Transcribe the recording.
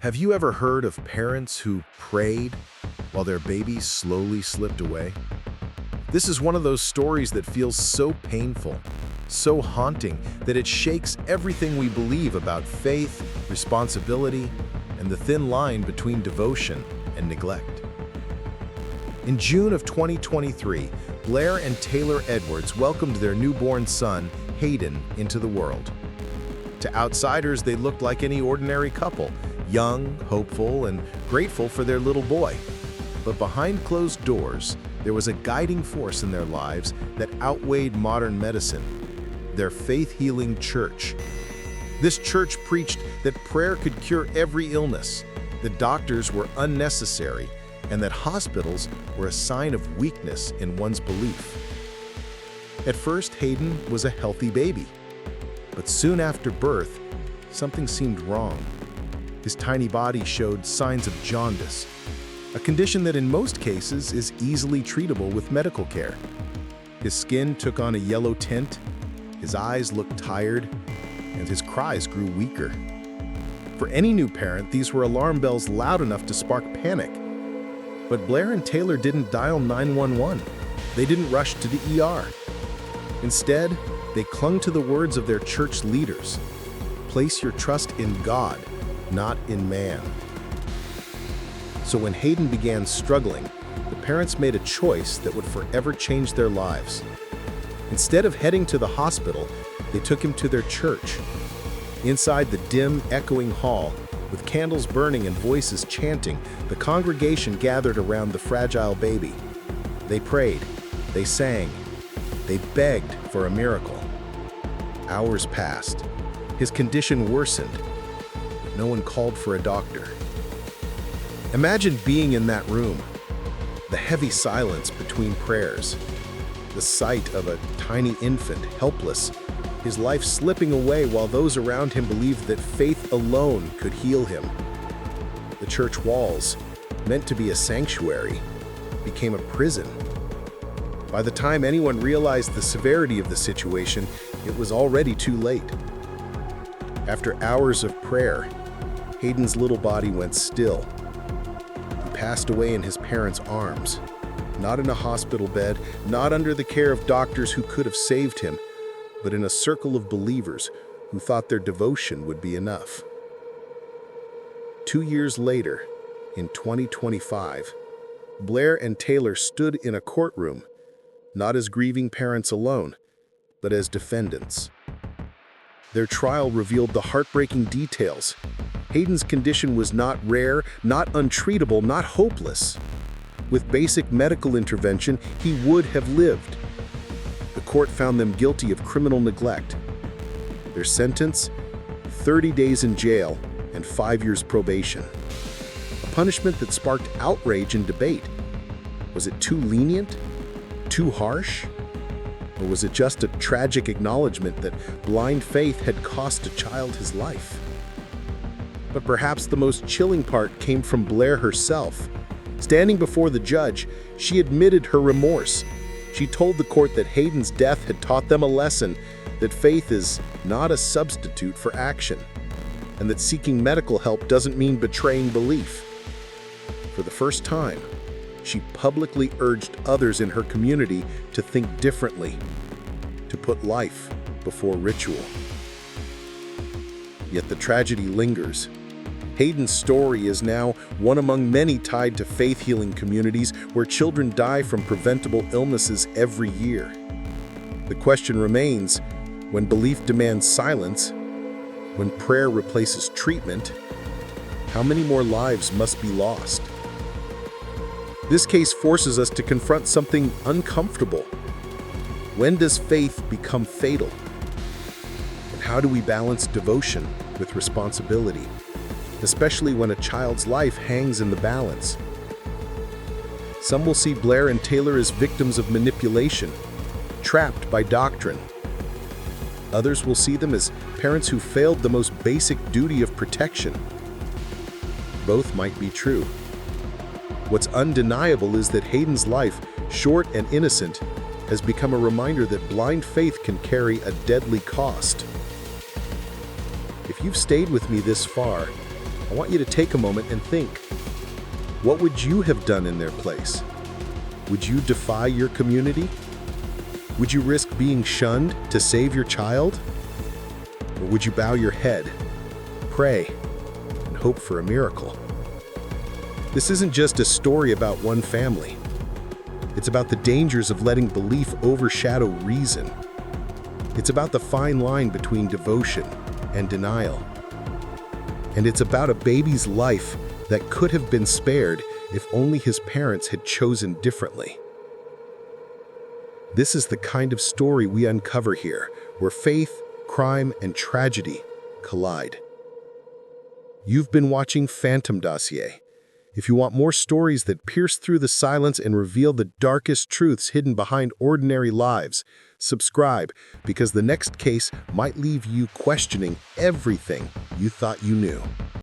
Have you ever heard of parents who prayed while their babies slowly slipped away? This is one of those stories that feels so painful, so haunting, that it shakes everything we believe about faith, responsibility, and the thin line between devotion and neglect. In June of 2023, Blair and Taylor Edwards welcomed their newborn son, Hayden, into the world. To outsiders, they looked like any ordinary couple, young, hopeful, and grateful for their little boy. But behind closed doors, there was a guiding force in their lives that outweighed modern medicine: their faith-healing church. This church preached that prayer could cure every illness, that doctors were unnecessary, and that hospitals were a sign of weakness in one's belief. At first, Hayden was a healthy baby. But soon after birth, something seemed wrong. His tiny body showed signs of jaundice, a condition that in most cases is easily treatable with medical care. His skin took on a yellow tint, his eyes looked tired, and his cries grew weaker. For any new parent, these were alarm bells loud enough to spark panic. But Blair and Taylor didn't dial 911. They didn't rush to the ER. Instead, they clung to the words of their church leaders: "Place your trust in God, not in man." So when Hayden began struggling, the parents made a choice that would forever change their lives. Instead of heading to the hospital, they took him to their church. Inside the dim, echoing hall, with candles burning and voices chanting, the congregation gathered around the fragile baby. They prayed, they sang, they begged for a miracle. Hours passed. His condition worsened, but no one called for a doctor. Imagine being in that room, the heavy silence between prayers, the sight of a tiny infant, helpless, his life slipping away while those around him believed that faith alone could heal him. The church walls, meant to be a sanctuary, became a prison. By the time anyone realized the severity of the situation, it was already too late. After hours of prayer, Hayden's little body went still. He passed away in his parents' arms, not in a hospital bed, not under the care of doctors who could have saved him, but in a circle of believers who thought their devotion would be enough. 2 years later, in 2025, Blair and Taylor stood in a courtroom, not as grieving parents alone, but as defendants. Their trial revealed the heartbreaking details. Hayden's condition was not rare, not untreatable, not hopeless. With basic medical intervention, he would have lived. The court found them guilty of criminal neglect. Their sentence: 30 days in jail and 5 years probation. A punishment that sparked outrage and debate. Was it too lenient? Too harsh? Or was it just a tragic acknowledgement that blind faith had cost a child his life? But perhaps the most chilling part came from Blair herself. Standing before the judge, she admitted her remorse. She told the court that Hayden's death had taught them a lesson, that faith is not a substitute for action, and that seeking medical help doesn't mean betraying belief. For the first time, she publicly urged others in her community to think differently, to put life before ritual. Yet the tragedy lingers. Hayden's story is now one among many tied to faith-healing communities where children die from preventable illnesses every year. The question remains, when belief demands silence, when prayer replaces treatment, how many more lives must be lost? This case forces us to confront something uncomfortable. When does faith become fatal? And how do we balance devotion with responsibility, especially when a child's life hangs in the balance? Some will see Blair and Taylor as victims of manipulation, trapped by doctrine. Others will see them as parents who failed the most basic duty of protection. Both might be true. What's undeniable is that Hayden's life, short and innocent, has become a reminder that blind faith can carry a deadly cost. If you've stayed with me this far, I want you to take a moment and think. What would you have done in their place? Would you defy your community? Would you risk being shunned to save your child? Or would you bow your head, pray, and hope for a miracle? This isn't just a story about one family. It's about the dangers of letting belief overshadow reason. It's about the fine line between devotion and denial. And it's about a baby's life that could have been spared if only his parents had chosen differently. This is the kind of story we uncover here, where faith, crime, and tragedy collide. You've been watching Phantom Dossier. If you want more stories that pierce through the silence and reveal the darkest truths hidden behind ordinary lives, subscribe, because the next case might leave you questioning everything you thought you knew.